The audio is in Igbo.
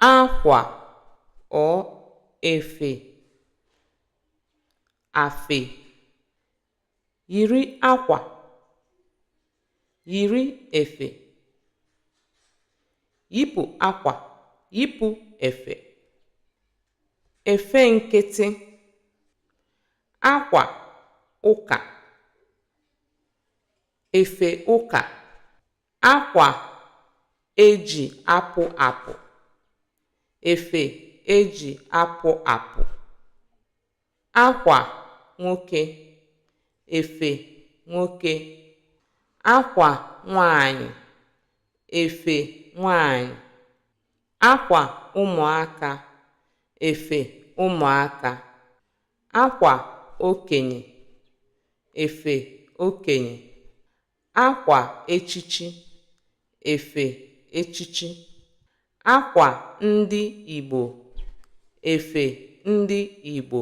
akwa or efe, afe. Yiri akwa, yiri efe. Yipụ akwa, yipụ efe. Efe nkịtị, akwa ụka, efe ụka. Akwa eji apụ apụ, efe eji apụ apụ. Akwa nwoke, efe nwoke. Akwa nwanyị, efe nwanyị. Akwa ụmụaka, efe ụmụaka. Akwa okenye, efe okenye. Akwa echichi, efe echichi. Akwa ndị Igbo, efe ndị Igbo.